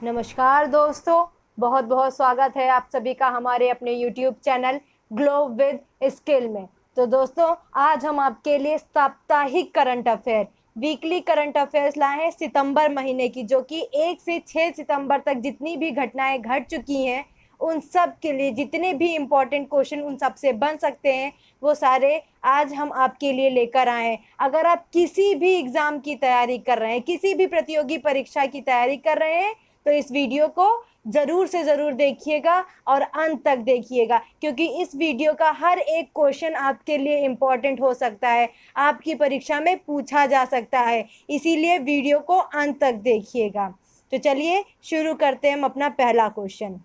नमस्कार दोस्तों, बहुत बहुत स्वागत है आप सभी का हमारे अपने YouTube channel glow with skill में। तो दोस्तों, आज हम आपके लिए साप्ताहिक current affair, weekly current affairs लाए हैं सितंबर महीने की, जो कि 1 से 6 सितंबर तक जितनी भी घटनाएं घट चुकी हैं उन सब के लिए जितने भी इम्पोर्टेंट क्वेश्चन उन सब से बन सकते हैं वो सारे आज हम आपके लिए लेकर आए हैं। अगर आप किसी भी एग्जाम की तैयारी कर रहे हैं, किसी भी प्रतियोगी परीक्षा की तैयारी कर रहे हैं, तो इस वीडियो को जरूर से जरूर देखिएगा और अंत तक देखिएगा, क्योंकि इस वीडियो का हर एक क्वेश्चन आपके लिए इम्पोर्टेंट हो सकता है, आपकी परीक्षा में पूछा जा सकता है। इसीलिए वीडियो को अंत तक देखिएगा। तो चलिए शुरू करते हैं हम अपना पहला क्वेश्चन।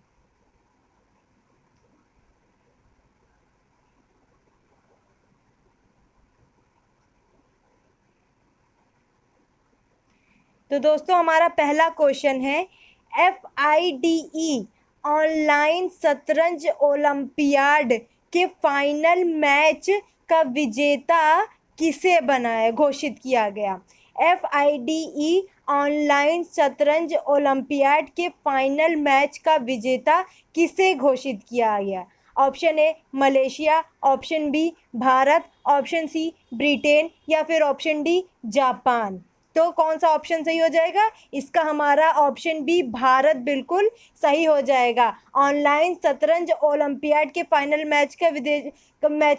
तो दोस्तों, हमारा पहला क्वेश्चन है, FIDE ऑनलाइन शतरंज ओलंपियाड के फाइनल मैच का विजेता किसे बनाया घोषित किया गया। FIDE ऑनलाइन शतरंज ओलंपियाड के फाइनल मैच का विजेता किसे घोषित किया गया। Option A Malaysia, option B Bharat, option C Britain या फिर ऑप्शन डी जापान। तो कौन सा ऑप्शन सही हो जाएगा? इसका हमारा ऑप्शन बी भारत बिल्कुल सही हो जाएगा। ऑनलाइन शतरंज ओलंपियाड के फाइनल मैच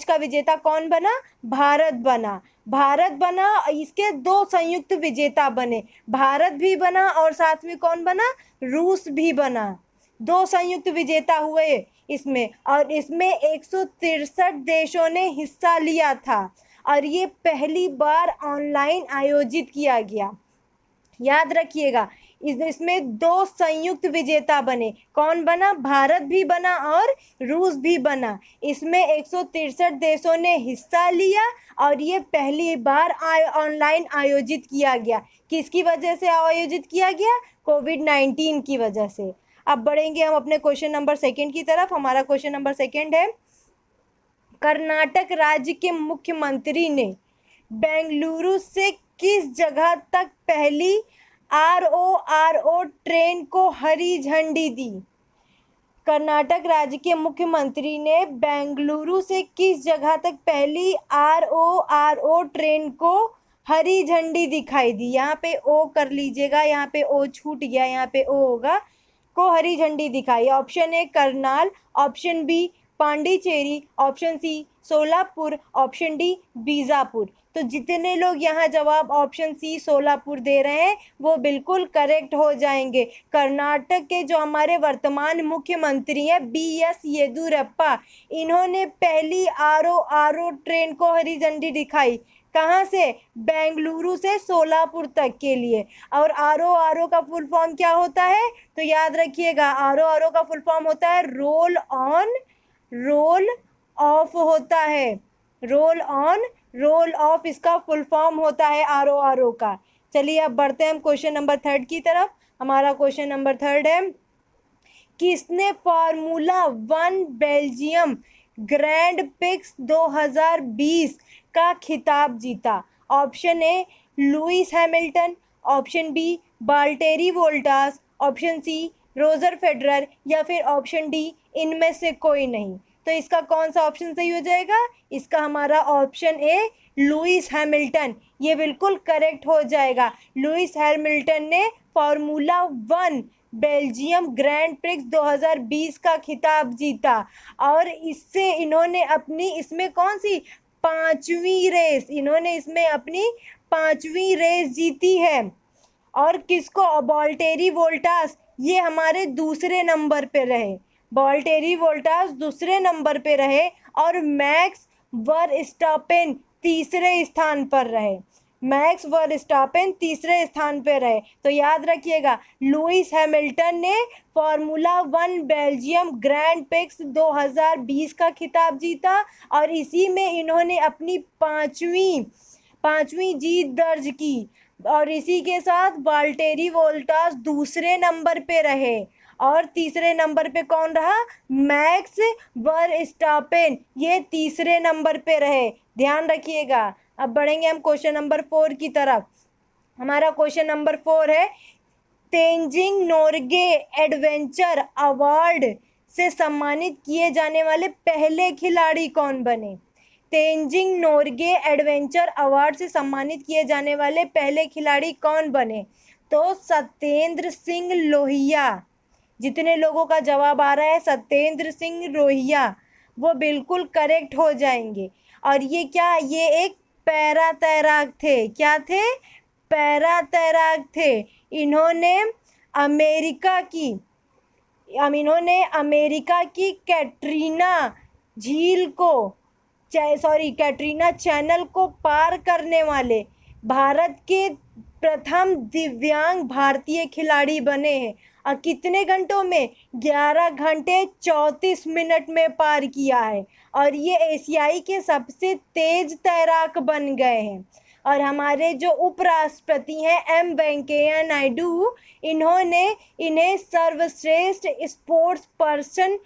का विजेता कौन बना? भारत बना। भारत बना, इसके 2 संयुक्त विजेता बने, भारत भी बना और साथ में कौन बना? रूस भी बना। 2 संयुक्त विजेता हुए इसमें, और इसमें 163 देशों ने हिस्सा लिया था और ये पहली बार ऑनलाइन आयोजित किया गया। याद रखिएगा, इसमें 2 संयुक्त विजेता बने। कौन बना? भारत भी बना और रूस भी बना। इसमें 163 देशों ने हिस्सा लिया और ये पहली बार ऑनलाइन आयोजित किया गया। किसकी वजह से आयोजित किया गया? कोविड-19 की वजह से। अब बढ़ेंगे हम अपने क्वेश्चन नंबर 2 की तरफ। हमारा क्वेश्चन नंबर 2 है, कर्नाटक राज्य के मुख्यमंत्री ने बेंगलुरु से किस जगह तक पहली RORO ट्रेन को हरी झंडी दी। कर्नाटक राज्य के मुख्यमंत्री ने बेंगलुरु से किस जगह तक पहली RORO ट्रेन को हरी झंडी दिखाई दी। यहाँ पे ओ कर लीजिएगा, यहाँ पे ओ छूट गया, यहाँ पे ओ होगा, को हरी झंडी दिखाई। Option A Karnal, option B Pondicherry, option C Solapur, option D Bijapur. तो जितने लोग यहाँ जवाब ऑप्शन सी सोलापुर दे रहे हैं वो बिल्कुल करेक्ट हो जाएंगे। कर्नाटक के जो हमारे वर्तमान मुख्यमंत्री हैं BS येदुरप्पा, इन्होंने पहली RORO ट्रेन को हरी झंडी दिखाई। कहाँ से? बेंगलुरु से सोलापुर तक के लिए। और RORO का फुल फॉर्म क्या होता है? तो याद रखिएगा, RORO का फुल फॉर्म होता है रोल ऑन रोल ऑफ होता है। रोल ऑन रोल ऑफ इसका फुल फॉर्म होता है RORO का। चलिए अब बढ़ते हैं हम क्वेश्चन नंबर 3 की तरफ। हमारा क्वेश्चन नंबर 3 है, किसने फार्मूला 1 बेल्जियम ग्रैंड प्रिक्स 2020 का खिताब जीता। Option A Lewis Hamilton, option B Valtteri Bottas, option C Roger Federer या फिर ऑप्शन डी इनमें से कोई नहीं। तो इसका कौन सा ऑप्शन सही हो जाएगा? इसका हमारा ऑप्शन ए लुइस हैमिल्टन, ये बिल्कुल करेक्ट हो जाएगा। लुइस हैमिल्टन ने फार्मूला 1 बेल्जियम ग्रैंड प्रिक्स 2020 का खिताब जीता और इससे इन्होंने अपनी इसमें कौन सी 5वीं रेस, इन्होंने इसमें अपनी 5वीं रेस जीती है। और किसको? बाल्टेरी वोल्टास, ये हमारे दूसरे नंबर पे रहे। बाल्टेरी वोल्टास दूसरे नंबर पे रहे और मैक्स वर्स्टापेन तीसरे स्थान पर रहे। मैक्स वर्स्टापेन तीसरे स्थान पे रहे। तो याद रखिएगा, लुइस हैमिल्टन ने फार्मूला 1 बेल्जियम ग्रैंड प्रिक्स 2020 का खिताब जीता और इसी में इन्होंने अपनी पांचवी जीत दर्ज की। और इसी के साथ बाल्टेरी वोल्टास दूसरे नंबर पे रहे और तीसरे नंबर पे कौन रहा? मैक्स वर्स्टापेन, ये तीसरे नंबर पे रहे। ध्यान रखिएगा। अब बढ़ेंगे हम क्वेश्चन नंबर 4 की तरफ। हमारा क्वेश्चन नंबर 4 है, तेंजिंग नोर्गे एडवेंचर अवार्ड से सम्मानित किए जाने वाले पहले खिलाड़ी कौन बने? तेंजिंग नोर्गे एडवेंचर अवार्ड से सम्मानित किए जाने वाले पहले खिलाड़ी कौन बने? तो सत्येंद्र सिंह लोहिया। जितने लोगों का जवाब आ रहा है सत्येंद्र सिंह लोहिया, वो बिल्कुल करेक्ट हो जाएंगे। और ये क्या, ये एक पैरा तैराक थे। क्या थे? पैरा तैराक थे। इन्होंने अमेरिका की कैटरीना झील को कैटरीना चैनल को पार करने वाले भारत के प्रथम दिव्यांग भारतीय खिलाड़ी बने हैं। और कितने घंटों में? 11 घंटे 34 मिनट में पार किया है। और ये एशियाई के सबसे तेज तैराक बन गए हैं। और हमारे जो उपराष्ट्रपति हैं एम वेंकैया नायडू, इन्होंने इन्हें सर्वश्रेष्ठ स्पोर्ट्स पर्सन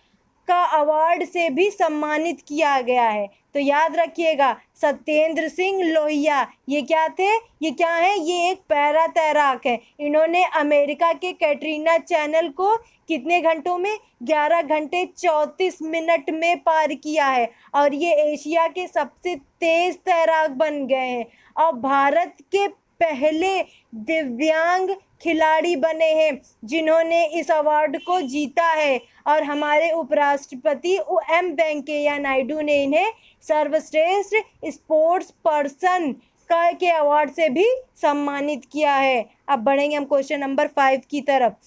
का अवार्ड से भी सम्मानित किया गया है। तो याद रखिएगा सत्येंद्र सिंह लोहिया, ये क्या थे? ये क्या है? ये एक पैरा तैराक है। इन्होंने अमेरिका के कैटरीना चैनल को कितने घंटों में? 11 घंटे 34 मिनट में पार किया है। और ये एशिया के सबसे तेज तैराक बन गए हैं और भारत के पहले दिव्यांग खिलाड़ी बने हैं जिन्होंने इस अवार्ड को जीता है। और हमारे उपराष्ट्रपति एम वेंकैया नायडू ने इन्हें सर्वश्रेष्ठ स्पोर्ट्स पर्सन का के अवार्ड से भी सम्मानित किया है। अब बढ़ेंगे हम क्वेश्चन नंबर 5 की तरफ।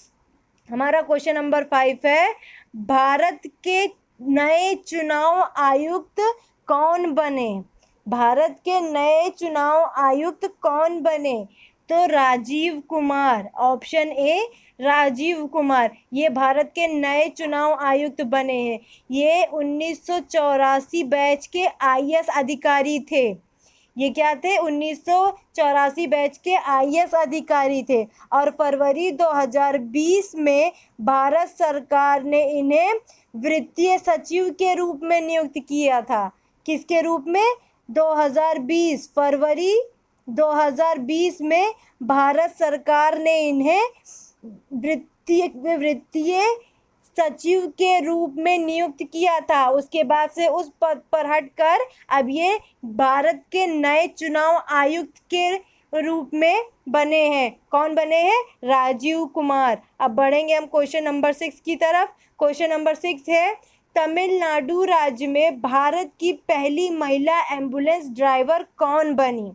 हमारा क्वेश्चन नंबर 5 है, भारत के नए चुनाव आयुक्त कौन बने? भारत के नए चुनाव आयुक्त कौन बने? तो राजीव कुमार। ऑप्शन ए राजीव कुमार, ये भारत के नए चुनाव आयुक्त बने हैं। ये 1984 बैच के आईएएस अधिकारी थे। ये क्या थे? 1984 बैच के आईएएस अधिकारी थे। और फरवरी 2020 में भारत सरकार ने इन्हें वित्तीय सचिव के रूप में नियुक्त किया था। किसके रूप में? 2020 फरवरी 2020 में भारत सरकार ने इन्हें वित्तीय सचिव के रूप में नियुक्त किया था। उसके बाद से उस पद पर हटकर अब ये भारत के नए चुनाव आयुक्त के रूप में बने हैं। कौन बने हैं? राजीव कुमार। अब बढ़ेंगे हम क्वेश्चन नंबर 6 की तरफ। क्वेश्चन नंबर 6 है, तमिलनाडु राज्य में भारत की पहली महिला एम्बुलेंस ड्राइवर कौन बनी?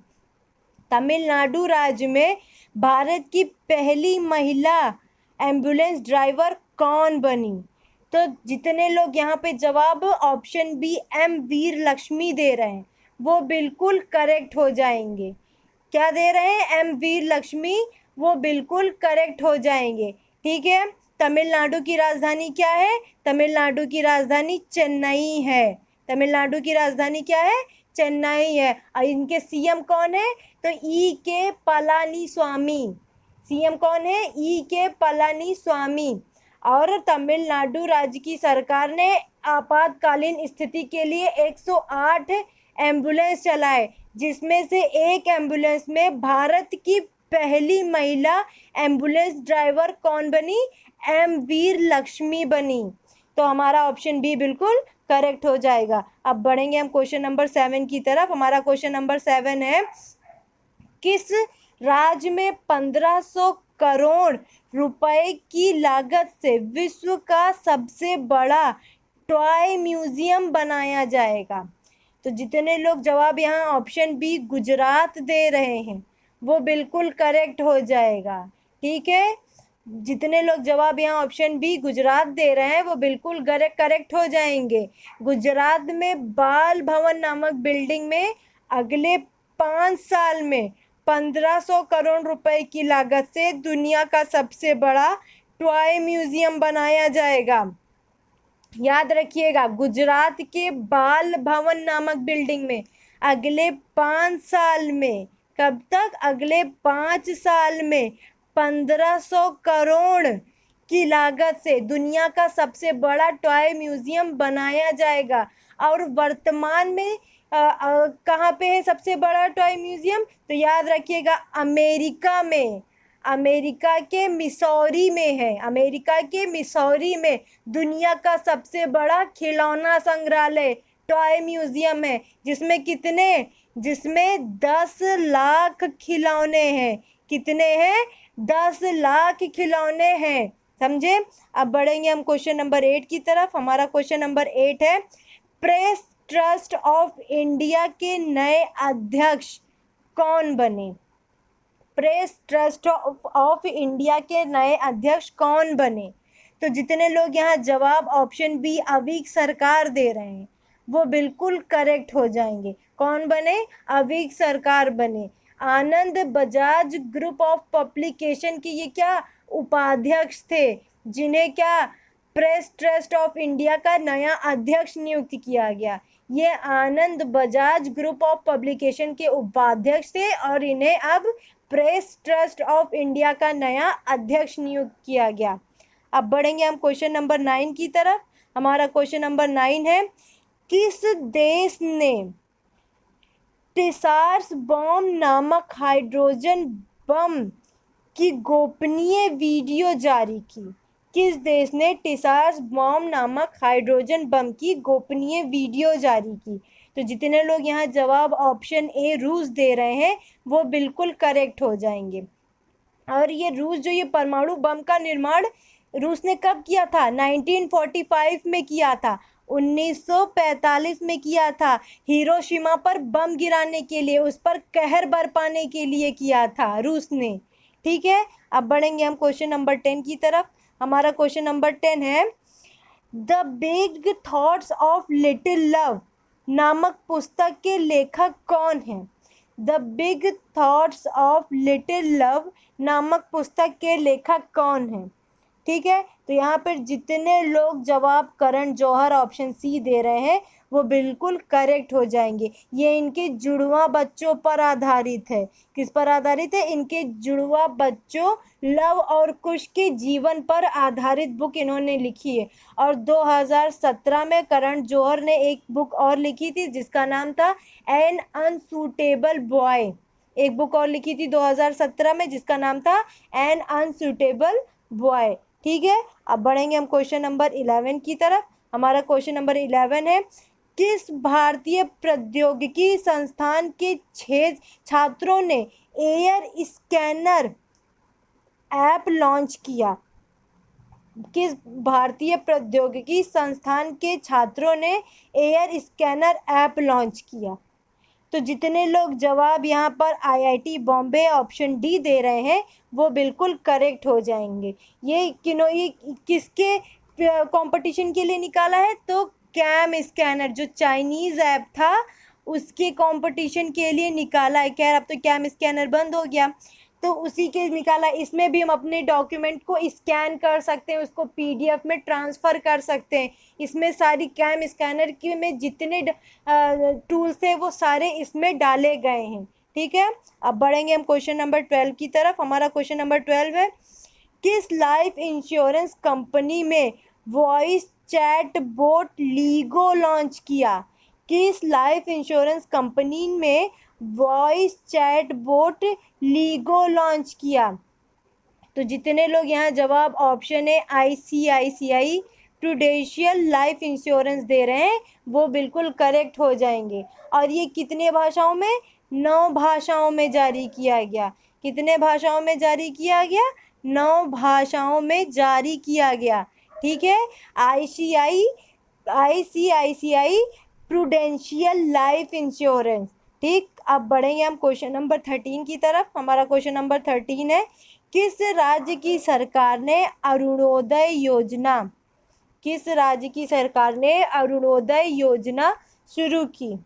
तमिलनाडु राज्य में भारत की पहली महिला एम्बुलेंस ड्राइवर कौन बनी? तो जितने लोग यहाँ पे जवाब ऑप्शन बी एम वीर लक्ष्मी दे रहे हैं वो बिल्कुल करेक्ट हो जाएंगे। क्या दे रहे हैं? एम वीर लक्ष्मी, वो बिल्कुल करेक्ट हो जाएंगे। ठीक है। तमिलनाडु की राजधानी क्या है? तमिलनाडु की राजधानी चेन्नई है। तमिलनाडु की राजधानी क्या है? चेन्नई है। और इनके सीएम कौन है? तो ई के पलानीस्वामी। सीएम कौन है? ई के पलानीस्वामी। और तमिलनाडु राज्य की सरकार ने आपातकालीन स्थिति के लिए 108 एम्बुलेंस चलाए, जिसमें से एक एम्बुलेंस में भारत की पहली महिला एम्बुलेंस ड्राइवर कौन बनी? एम वीर लक्ष्मी बनी। तो हमारा ऑप्शन बी बिल्कुल करेक्ट हो जाएगा। अब बढ़ेंगे हम क्वेश्चन नंबर 7 की तरफ। हमारा क्वेश्चन नंबर 7 है, किस राज्य में 1500 करोड़ रुपए की लागत से विश्व का सबसे बड़ा टॉय म्यूजियम बनाया जाएगा? तो जितने लोग जवाब यहाँ ऑप्शन बी गुजरात दे रहे हैं वो बिल्कुल करेक्ट हो जाएगा। ठीक है। जितने लोग जवाब यहाँ ऑप्शन बी गुजरात दे रहे हैं वो बिल्कुल करेक्ट हो जाएंगे। गुजरात में बाल भवन नामक बिल्डिंग में अगले 5 साल में 1500 करोड़ रुपए की लागत से दुनिया का सबसे बड़ा टॉय म्यूजियम बनाया जाएगा। याद रखिएगा, गुजरात के बाल भवन नामक बिल्डिंग में अगले 5 साल में, कब तक? अगले 5 साल में 1500 करोड़ की लागत से दुनिया का सबसे बड़ा टॉय म्यूजियम बनाया जाएगा। और वर्तमान में कहाँ पे है सबसे बड़ा टॉय म्यूजियम? तो याद रखिएगा अमेरिका में। अमेरिका के मिसौरी में है। अमेरिका के मिसौरी में दुनिया का सबसे बड़ा खिलौना संग्रहालय टॉय म्यूजियम है, जिसमें 10 लाख खिलौने हैं। कितने हैं? 10 लाख खिलौने हैं। समझे? अब बढ़ेंगे हम क्वेश्चन नंबर 8 की तरफ। हमारा क्वेश्चन नंबर 8 है, प्रेस ट्रस्ट ऑफ इंडिया के नए अध्यक्ष कौन बने? प्रेस ट्रस्ट ऑफ इंडिया के नए अध्यक्ष कौन बने? तो जितने लोग यहाँ जवाब ऑप्शन बी अवीग सरकार दे रहे हैं वो बिल्कुल करेक्ट हो जाएंगे। कौन बने? अवीग सरकार बने। आनंद बजाज ग्रुप ऑफ पब्लिकेशन के ये क्या उपाध्यक्ष थे, जिन्हें क्या प्रेस ट्रस्ट ऑफ इंडिया का नया अध्यक्ष नियुक्त किया गया। ये आनंद बजाज ग्रुप ऑफ पब्लिकेशन के उपाध्यक्ष थे और इन्हें अब प्रेस ट्रस्ट ऑफ इंडिया का नया अध्यक्ष नियुक्त किया गया। अब बढ़ेंगे हम क्वेश्चन नंबर 9 की तरफ। हमारा क्वेश्चन नंबर 9 है, किस देश ने टेसार्स बम नामक हाइड्रोजन बम की गोपनीय वीडियो जारी की? किस देश ने टेसार्स बम नामक हाइड्रोजन बम की गोपनीय वीडियो जारी की? तो जितने लोग यहाँ जवाब ऑप्शन ए रूस दे रहे हैं वो बिल्कुल करेक्ट हो जाएंगे। और ये रूस जो ये परमाणु बम का निर्माण रूस ने कब किया था? 1945 में किया था, 1945 में किया था। हिरोशिमा पर बम गिराने के लिए, उस पर कहर बरपाने के लिए किया था रूस ने। ठीक है, अब बढ़ेंगे हम क्वेश्चन नंबर 10 की तरफ। हमारा क्वेश्चन नंबर 10 है, the big thoughts of little love नामक पुस्तक के लेखक कौन है? The big thoughts of little love नामक पुस्तक के लेखक कौन है? ठीक है, तो यहाँ पर जितने लोग जवाब करण जौहर ऑप्शन सी दे रहे हैं वो बिल्कुल करेक्ट हो जाएंगे। ये इनके जुड़वा बच्चों पर आधारित है। किस पर आधारित है? इनके जुड़वा बच्चों लव और कुश के जीवन पर आधारित बुक इन्होंने लिखी है। और 2017 में करण जौहर ने एक बुक और लिखी थी जिसका नाम था एन अनसूटेबल बॉय। एक बुक और लिखी थी 2017 में जिसका नाम था एन अनसूटेबल बॉय। ठीक है, अब बढ़ेंगे हम क्वेश्चन नंबर 11 की तरफ। हमारा क्वेश्चन नंबर 11 है, किस भारतीय प्रौद्योगिकी संस्थान के छात्रों ने एयर स्कैनर ऐप लॉन्च किया? किस भारतीय प्रौद्योगिकी संस्थान के छात्रों ने एयर स्कैनर ऐप लॉन्च किया? तो जितने लोग जवाब यहाँ पर आईआईटी बॉम्बे ऑप्शन डी दे रहे हैं वो बिल्कुल करेक्ट हो जाएंगे। ये किसके कंपटीशन के लिए निकाला है? तो कैम स्कैनर जो चाइनीज़ ऐप था उसके कंपटीशन के लिए निकाला है। खैर अब तो कैम स्कैनर बंद हो गया तो उसी के निकाला। इसमें भी हम अपने डॉक्यूमेंट को स्कैन कर सकते हैं, उसको पीडीएफ में ट्रांसफ़र कर सकते हैं। इसमें सारी कैम स्कैनर के में जितने टूल्स थे वो सारे इसमें डाले गए हैं। ठीक है, अब बढ़ेंगे हम क्वेश्चन नंबर 12 की तरफ। हमारा क्वेश्चन नंबर 12 है, किस लाइफ इंश्योरेंस कंपनी में voice chat bot LIGO launch किया? किस लाइफ इंश्योरेंस कंपनी में voice chat bot LIGO launch किया? तो जितने लोग यहाँ जवाब ऑप्शन है आईसीआईसीआई प्रूडेंशियल लाइफ इंश्योरेंस दे रहे हैं वो बिल्कुल करेक्ट हो जाएंगे। और ये कितने भाषाओं में? 9 भाषाओं में जारी किया गया। कितने भाषाओं में जारी किया गया? 9 भाषाओं में जारी किया गया। ठीक है, आईसीआईसीआई प्रूडेंशियल लाइफ इंश्योरेंस। ठीक, अब बढ़ेंगे हम क्वेश्चन नंबर 13 की तरफ। हमारा क्वेश्चन नंबर 13 है, किस राज्य की सरकार ने अरुणोदय योजना शुरू की?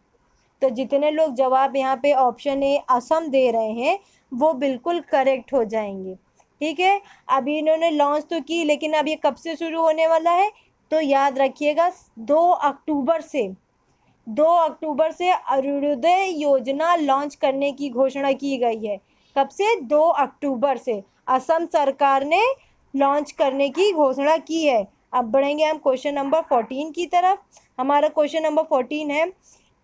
तो जितने लोग जवाब यहाँ पे ऑप्शन ए असम दे रहे हैं वो बिल्कुल करेक्ट हो जाएंगे। ठीक है, अभी इन्होंने लॉन्च तो की लेकिन अब ये कब से शुरू होने वाला है? तो याद रखिएगा 2 अक्टूबर से अरुणोदय योजना लॉन्च करने की घोषणा की गई है। कब से? 2 अक्टूबर से असम सरकार ने लॉन्च करने की घोषणा की है। अब बढ़ेंगे हम क्वेश्चन नंबर 14 की तरफ। हमारा क्वेश्चन नंबर 14 है,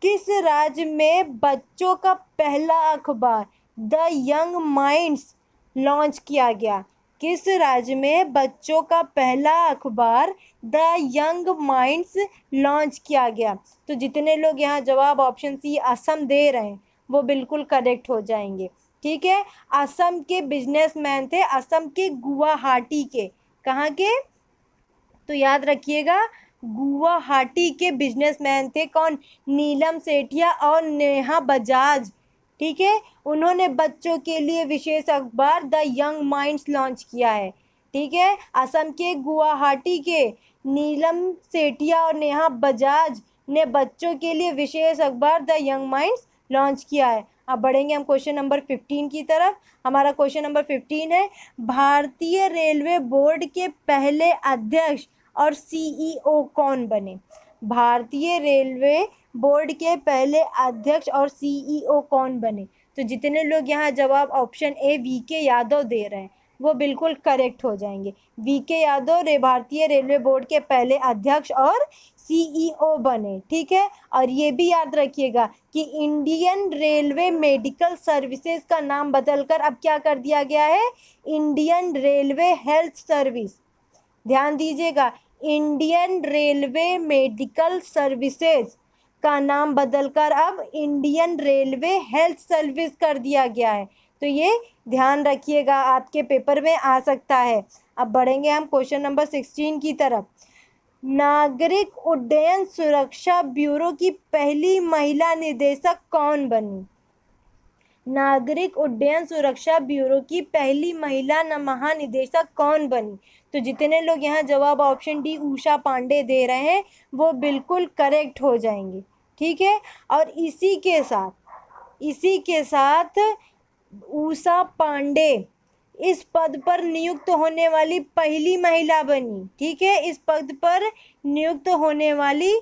किस राज्य में बच्चों का पहला अखबार द यंग माइंड्स लॉन्च किया गया? किस राज्य में बच्चों का पहला अखबार द यंग माइंड्स लॉन्च किया गया? तो जितने लोग यहाँ जवाब ऑप्शन सी असम दे रहे हैं वो बिल्कुल करेक्ट हो जाएंगे। ठीक है, असम के बिजनेसमैन थे, असम के गुवाहाटी के। कहाँ के? तो याद रखिएगा, गुवाहाटी के बिजनेसमैन थे। कौन? नीलम सेठिया और नेहा बजाज। ठीक है, उन्होंने बच्चों के लिए विशेष अखबार द यंग माइंड्स लॉन्च किया है। ठीक है, असम के गुवाहाटी के नीलम सेठिया और नेहा बजाज ने बच्चों के लिए विशेष अखबार द यंग माइंड्स लॉन्च किया है। अब बढ़ेंगे हम क्वेश्चन नंबर 15 की तरफ। हमारा क्वेश्चन नंबर 15 है, भारतीय रेलवे बोर्ड के पहले अध्यक्ष और सीईओ कौन बने? भारतीय रेलवे बोर्ड के पहले अध्यक्ष और सीईओ कौन बने? तो जितने लोग यहाँ जवाब ऑप्शन ए वीके यादव दे रहे हैं वो बिल्कुल करेक्ट हो जाएंगे। वीके यादव भारतीय रेलवे बोर्ड के पहले अध्यक्ष और सीईओ बने। ठीक है, और ये भी याद रखिएगा कि इंडियन रेलवे मेडिकल सर्विसेज का नाम बदलकर अब क्या कर दिया गया है? Indian railway health service. ध्यान दीजिएगा, इंडियन रेलवे मेडिकल सर्विसेज का नाम बदलकर अब इंडियन रेलवे हेल्थ सर्विस कर दिया गया है। तो ये ध्यान रखिएगा, आपके पेपर में आ सकता है। अब बढ़ेंगे हम क्वेश्चन नंबर 16 की तरफ। नागरिक उड्डयन सुरक्षा ब्यूरो की पहली महिला निदेशक कौन बनी? नागरिक उड्डयन सुरक्षा ब्यूरो की पहली महिला महानिदेशक कौन बनी? तो जितने लोग यहाँ जवाब ऑप्शन डी उषा पांडे दे रहे हैं वो बिल्कुल करेक्ट हो जाएंगे। ठीक है, और इसी के साथ उषा पांडे इस पद पर नियुक्त होने वाली पहली महिला बनी। ठीक है, इस पद पर नियुक्त होने वाली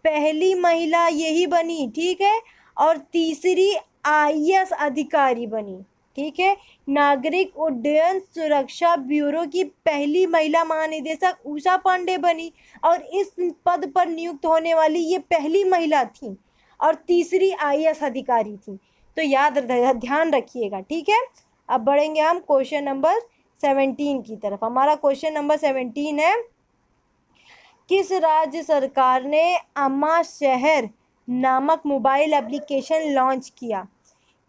पहली महिला यही बनी। ठीक है, और तीसरी आईएएस अधिकारी बनी। ठीक है, नागरिक उड्डयन सुरक्षा ब्यूरो की पहली महिला महानिदेशक उषा पांडे बनी और इस पद पर नियुक्त होने वाली ये पहली महिला थी और तीसरी आईएएस अधिकारी थी। तो ध्यान रखिएगा। ठीक है, अब बढ़ेंगे हम क्वेश्चन नंबर 17 की तरफ। हमारा क्वेश्चन नंबर 17 है, किस राज्य सरकार ने अम्मा शहर नामक मोबाइल एप्लीकेशन लॉन्च किया?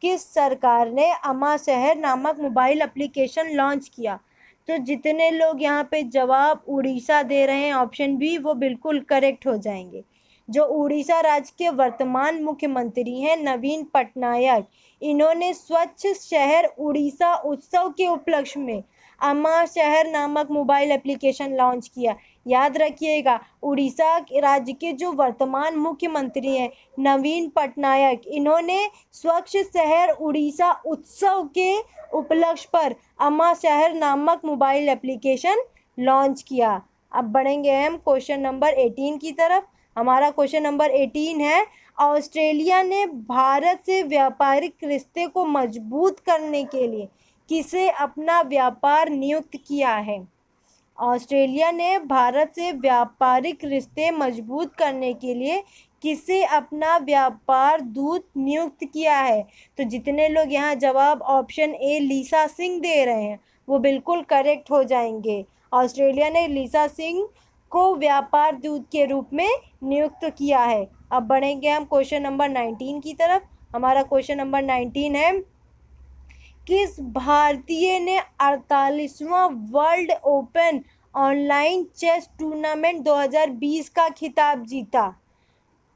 किस सरकार ने अम्मा शहर नामक मोबाइल एप्लीकेशन लॉन्च किया? तो जितने लोग यहाँ पे जवाब उड़ीसा दे रहे हैं ऑप्शन बी वो बिल्कुल करेक्ट हो जाएंगे। जो उड़ीसा राज्य के वर्तमान मुख्यमंत्री हैं नवीन पटनायक, इन्होंने स्वच्छ शहर उड़ीसा उत्सव के उपलक्ष्य में अम्मा शहर नामक मोबाइल एप्लीकेशन लॉन्च किया। याद रखिएगा, उड़ीसा राज्य के जो वर्तमान मुख्यमंत्री हैं नवीन पटनायक, इन्होंने स्वच्छ शहर उड़ीसा उत्सव के उपलक्ष्य पर अम्मा शहर नामक मोबाइल एप्लीकेशन लॉन्च किया। अब बढ़ेंगे हम क्वेश्चन नंबर 18 की तरफ। हमारा क्वेश्चन नंबर 18 है, ऑस्ट्रेलिया ने भारत से व्यापारिक रिश्ते को मजबूत करने के लिए किसे अपना व्यापार नियुक्त किया है? ऑस्ट्रेलिया ने भारत से व्यापारिक रिश्ते मजबूत करने के लिए किसे अपना व्यापार दूत नियुक्त किया है? तो जितने लोग यहाँ जवाब ऑप्शन ए लीसा सिंह दे रहे हैं वो बिल्कुल करेक्ट हो जाएंगे। ऑस्ट्रेलिया ने लीसा सिंह को व्यापार दूत के रूप में नियुक्त किया है। अब बढ़ेंगे हम क्वेश्चन नंबर 19 की तरफ। हमारा क्वेश्चन नंबर 19 है, किस भारतीय ने 48वां world open online chess tournament 2020 का खिताब जीता?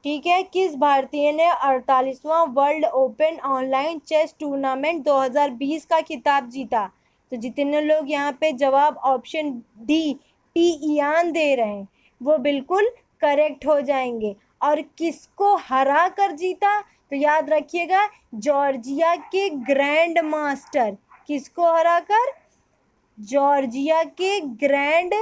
ठीक है, किस भारतीय ने 48वां world open online chess tournament 2020 का खिताब जीता? तो जितने लोग यहाँ पे जवाब ऑप्शन डी टी इयान दे रहे हैं वो बिल्कुल करेक्ट हो जाएंगे। और किसको हरा कर जीता? तो याद रखिएगा, जॉर्जिया के ग्रैंड मास्टर। किसको हराकर? जॉर्जिया के ग्रैंड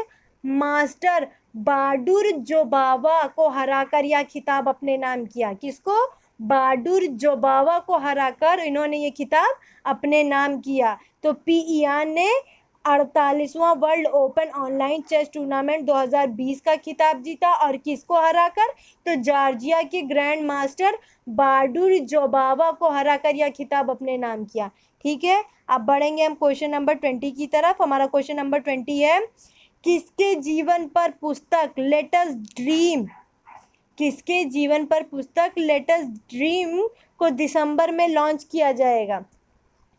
मास्टर बाडुर जोबावा को हराकर यह खिताब अपने नाम किया। किसको? बाडुर जोबावा को हराकर इन्होंने ये खिताब अपने नाम किया। तो पी इयान ने 48वां world open online chess tournament 2020 का खिताब जीता और किसको हराकर? तो जॉर्जिया के ग्रैंड मास्टर बाडुर जोबावा को हराकर यह खिताब अपने नाम किया। ठीक है, अब बढ़ेंगे हम क्वेश्चन नंबर 20 की तरफ। हमारा क्वेश्चन नंबर 20 है, किसके जीवन पर पुस्तक लेट अस ड्रीम, किसके जीवन पर पुस्तक लेट अस ड्रीम को दिसंबर में लॉन्च किया जाएगा?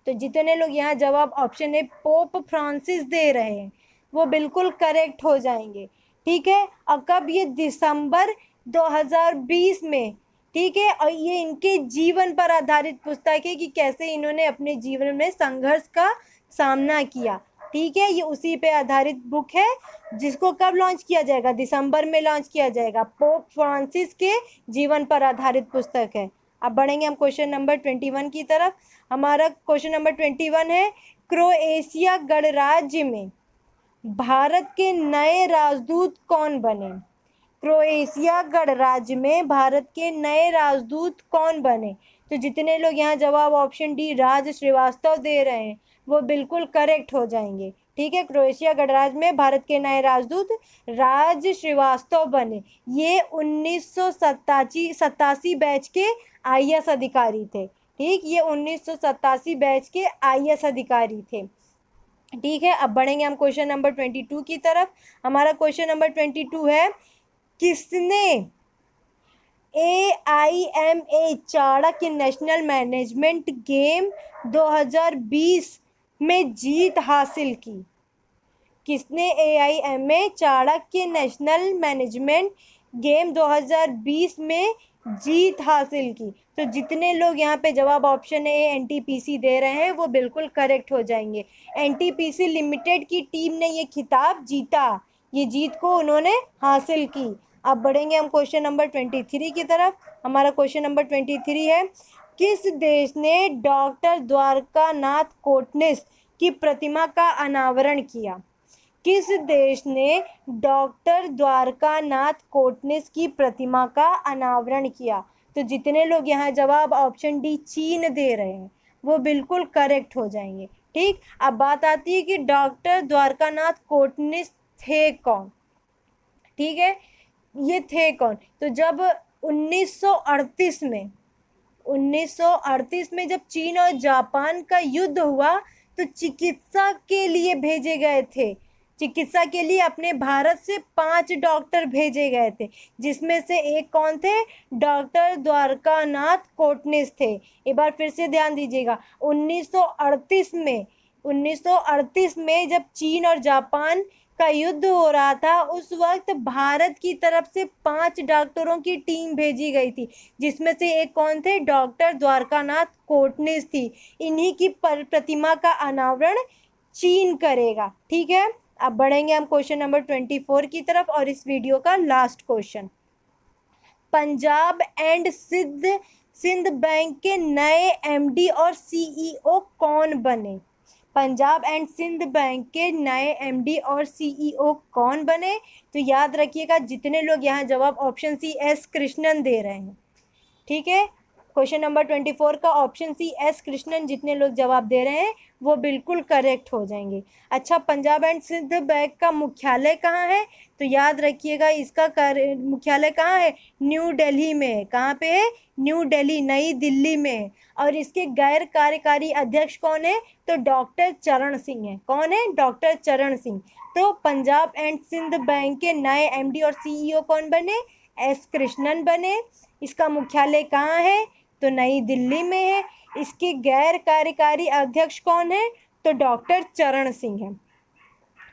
तो जितने लोग यहाँ जवाब ऑप्शन ए पोप फ्रांसिस दे रहे हैं वो बिल्कुल करेक्ट हो जाएंगे। ठीक है, और कब? ये दिसंबर 2020 में। ठीक है, और ये इनके जीवन पर आधारित पुस्तक है कि कैसे इन्होंने अपने जीवन में संघर्ष का सामना किया। ठीक है, ये उसी पे आधारित बुक है जिसको कब लॉन्च किया जाएगा? दिसंबर में लॉन्च किया जाएगा। पोप फ्रांसिस के जीवन पर आधारित पुस्तक है। अब बढ़ेंगे हम क्वेश्चन नंबर 21 की तरफ। हमारा क्वेश्चन नंबर 21 है, क्रोएशिया गणराज्य में भारत के नए राजदूत कौन बने? क्रोएशिया गणराज्य में भारत के नए राजदूत कौन बने? तो जितने लोग यहाँ जवाब ऑप्शन डी राज श्रीवास्तव दे रहे हैं वो बिल्कुल करेक्ट हो जाएंगे। ठीक है, क्रोएशिया गणराज्य में भारत के नए राजदूत राज श्रीवास्तव बने। ये 1987 बैच के IAS अधिकारी थे। ठीक, ये 1987 बैच के IAS अधिकारी थे। ठीक है, अब बढ़ेंगे हम क्वेश्चन नंबर 22 की तरफ। हमारा क्वेश्चन नंबर 22 है, किसने AIMA Chanakya national management game 2020 में जीत हासिल की? किसने AIMA Chanakya national management game 2020 में जीत हासिल की? तो जितने लोग यहाँ पे जवाब ऑप्शन ए NTPC दे रहे हैं वो बिल्कुल करेक्ट हो जाएंगे। NTPC लिमिटेड की टीम ने ये खिताब जीता, ये जीत को उन्होंने हासिल की। अब बढ़ेंगे हम क्वेश्चन नंबर 23 की तरफ। हमारा क्वेश्चन नंबर 23 है, किस देश ने डॉक्टर द्वारकानाथ कोटनिस की प्रतिमा का अनावरण किया? किस देश ने डॉक्टर द्वारकानाथ कोटनिस की प्रतिमा का अनावरण किया? तो जितने लोग यहाँ जवाब ऑप्शन डी चीन दे रहे हैं वो बिल्कुल करेक्ट हो जाएंगे। ठीक, अब बात आती है कि डॉक्टर द्वारकानाथ कोटनिस थे कौन? ठीक है, ये थे कौन? तो जब 1938 में जब चीन और जापान का युद्ध हुआ तो चिकित्सा के लिए भेजे गए थे। चिकित्सा के लिए अपने भारत से 5 डॉक्टर भेजे गए थे, जिसमें से एक कौन थे? डॉक्टर द्वारकानाथ कोटनिस थे। एक बार फिर से ध्यान दीजिएगा, 1938 में जब चीन और जापान का युद्ध हो रहा था उस वक्त भारत की तरफ से 5 डॉक्टरों की टीम भेजी गई थी, जिसमें से एक कौन थे? डॉक्टर द्वारकानाथ कोटनिस थी। इन्हीं की प्रतिमा का अनावरण चीन करेगा। ठीक है, अब बढ़ेंगे हम क्वेश्चन नंबर 24 की तरफ और इस वीडियो का last question, Punjab and Sindh bank के नए MD और CEO कौन बने? पंजाब एंड सिंध बैंक के नए MD और CEO कौन बने? तो याद रखिएगा जितने लोग यहाँ जवाब ऑप्शन सी S कृष्णन दे रहे हैं। ठीक है, क्वेश्चन नंबर 24 का ऑप्शन सी S कृष्णन जितने लोग जवाब दे रहे हैं वो बिल्कुल करेक्ट हो जाएंगे। अच्छा, पंजाब एंड सिंध बैंक का मुख्यालय कहाँ है? तो याद रखिएगा इसका मुख्यालय कहाँ है? न्यू दिल्ली में है। कहाँ पे है? न्यू दिल्ली, नई दिल्ली में है। और इसके गैर कार्यकारी अध्यक्ष कौन है? तो डॉक्टर चरण सिंह है। कौन है? डॉक्टर चरण सिंह। तो पंजाब एंड सिंध बैंक के नए MD और CEO कौन बने? S कृष्णन बने। इसका मुख्यालय कहाँ है? तो नई दिल्ली में है। इसके गैर कार्यकारी अध्यक्ष कौन है? तो डॉक्टर चरण सिंह है।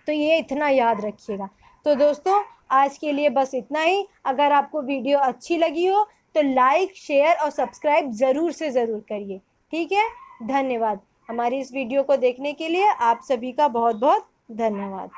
तो ये इतना याद रखिएगा। तो दोस्तों आज के लिए बस इतना ही। अगर आपको वीडियो अच्छी लगी हो तो लाइक, शेयर और सब्सक्राइब ज़रूर से ज़रूर करिए। ठीक है, धन्यवाद। हमारी इस वीडियो को देखने के लिए आप सभी का बहुत बहुत धन्यवाद।